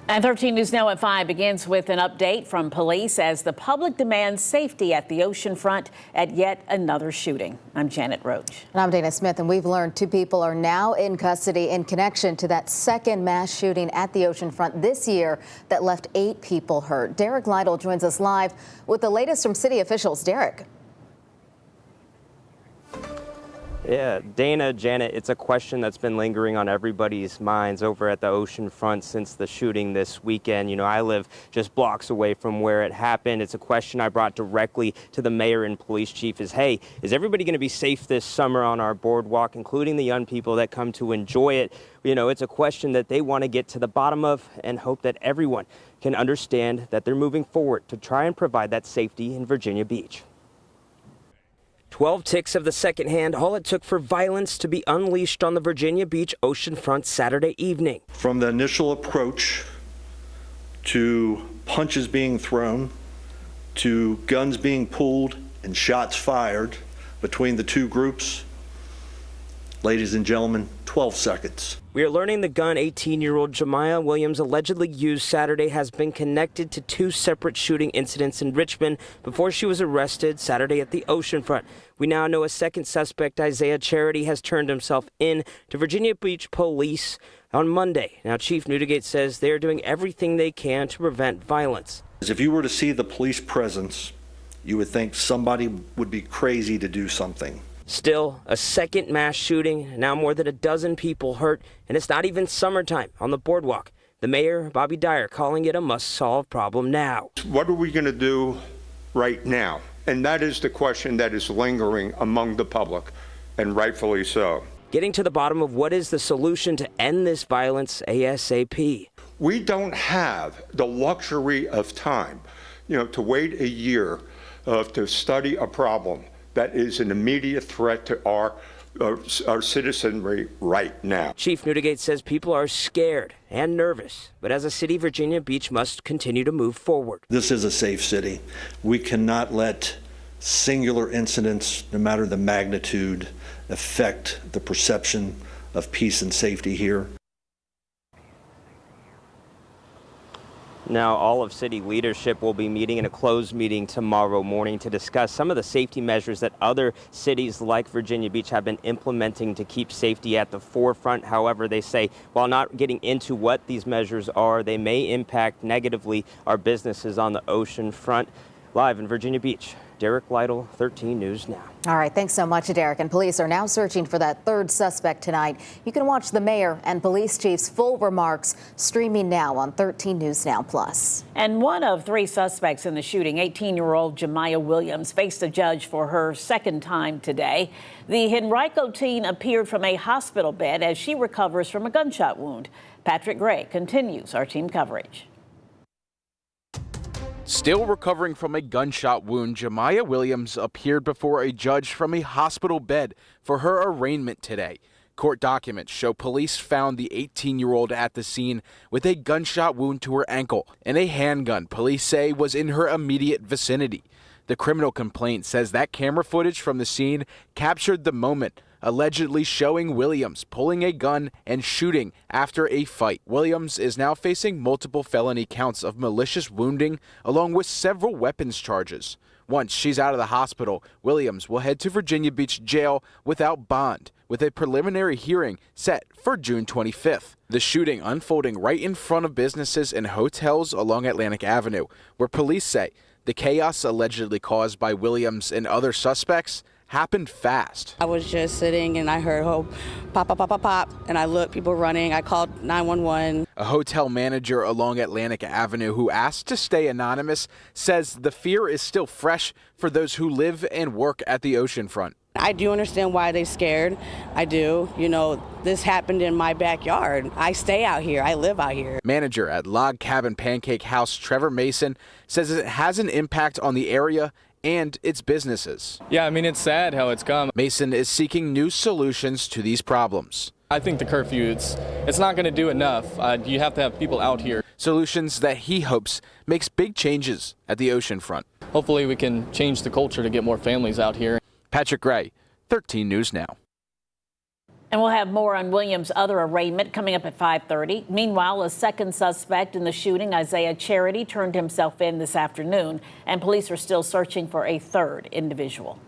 And 13 News Now at 5 begins with an update from police as the public demands safety at the Oceanfront at yet another shooting. I'm Janet Roach. And I'm Dana Smith, and we've learned 2 people are now in custody in connection to that second mass shooting at the Oceanfront this year that left 8 people hurt. Derek Lytle joins us live with the latest from city officials. Derek. Yeah, Dana, Janet, it's a question that's been lingering on everybody's minds over at the Oceanfront since the shooting this weekend. You know, I live just blocks away from where it happened. It's a question I brought directly to the mayor and police chief is, hey, is everybody going to be safe this summer on our boardwalk, including the young people that come to enjoy it? You know, it's a question that they want to get to the bottom of and hope that everyone can understand that they're moving forward to try and provide that safety in Virginia Beach. 12 ticks of the second hand, all it took for violence to be unleashed on the Virginia Beach Oceanfront Saturday evening. From the initial approach to punches being thrown to guns being pulled and shots fired between the 2 groups, ladies and gentlemen, 12 seconds. We are learning the gun 18-year-old Jemiah Williams allegedly used Saturday has been connected to 2 separate shooting incidents in Richmond before she was arrested Saturday at the Oceanfront. We now know a second suspect, Isaiah Charity, has turned himself in to Virginia Beach police on Monday. Now, Chief Newdigate says they are doing everything they can to prevent violence. If you were to see the police presence, you would think somebody would be crazy to do something. Still, a second mass shooting, now more than a dozen people hurt, and it's not even summertime on the boardwalk. The mayor, Bobby Dyer, calling it a must-solve problem now. What are we going to do right now? And that is the question that is lingering among the public, and rightfully so. Getting to the bottom of what is the solution to end this violence ASAP. We don't have the luxury of time, to wait a year to study a problem that is an immediate threat to our citizenry right now. Chief Newdigate says people are scared and nervous, but as a city, Virginia Beach must continue to move forward. This is a safe city. We cannot let singular incidents, no matter the magnitude, affect the perception of peace and safety here. Now, all of city leadership will be meeting in a closed meeting tomorrow morning to discuss some of the safety measures that other cities like Virginia Beach have been implementing to keep safety at the forefront. However, they say while not getting into what these measures are, they may impact negatively our businesses on the ocean front. Live in Virginia Beach, Derek Lytle, 13 News Now. All right, thanks so much, Derek. And police are now searching for that 3rd suspect tonight. You can watch the mayor and police chief's full remarks streaming now on 13 News Now Plus. And one of 3 suspects in the shooting, 18-year-old Jemiah Williams, faced a judge for her second time today. The Henrico teen appeared from a hospital bed as she recovers from a gunshot wound. Patrick Gray continues our team coverage. Still recovering from a gunshot wound, Jemiah Williams appeared before a judge from a hospital bed for her arraignment today. Court documents show police found the 18-year-old at the scene with a gunshot wound to her ankle and a handgun police say was in her immediate vicinity. The criminal complaint says that camera footage from the scene captured the moment, allegedly showing Williams pulling a gun and shooting after a fight. Williams is now facing multiple felony counts of malicious wounding along with several weapons charges. Once she's out of the hospital, Williams will head to Virginia Beach Jail without bond, with a preliminary hearing set for June 25th. The shooting unfolding right in front of businesses and hotels along Atlantic Avenue, where police say the chaos allegedly caused by Williams and other suspects happened fast. I was just sitting and I heard pop, pop, pop, pop, pop, and I looked, people running. I called 911. A hotel manager along Atlantic Avenue who asked to stay anonymous says the fear is still fresh for those who live and work at the oceanfront. I do understand why they're scared. I do. This happened in my backyard. I stay out here. I live out here. Manager at Log Cabin Pancake House, Trevor Mason, says it has an impact on the area and its businesses. Yeah, I mean, it's sad how it's come. Mason is seeking new solutions to these problems. I think the curfew, it's not going to do enough. You have to have people out here. Solutions that he hopes makes big changes at the oceanfront. Hopefully we can change the culture to get more families out here. Patrick Gray, 13 News Now. And we'll have more on Williams' other arraignment coming up at 5:30. Meanwhile, a second suspect in the shooting, Isaiah Charity, turned himself in this afternoon, and police are still searching for a third individual.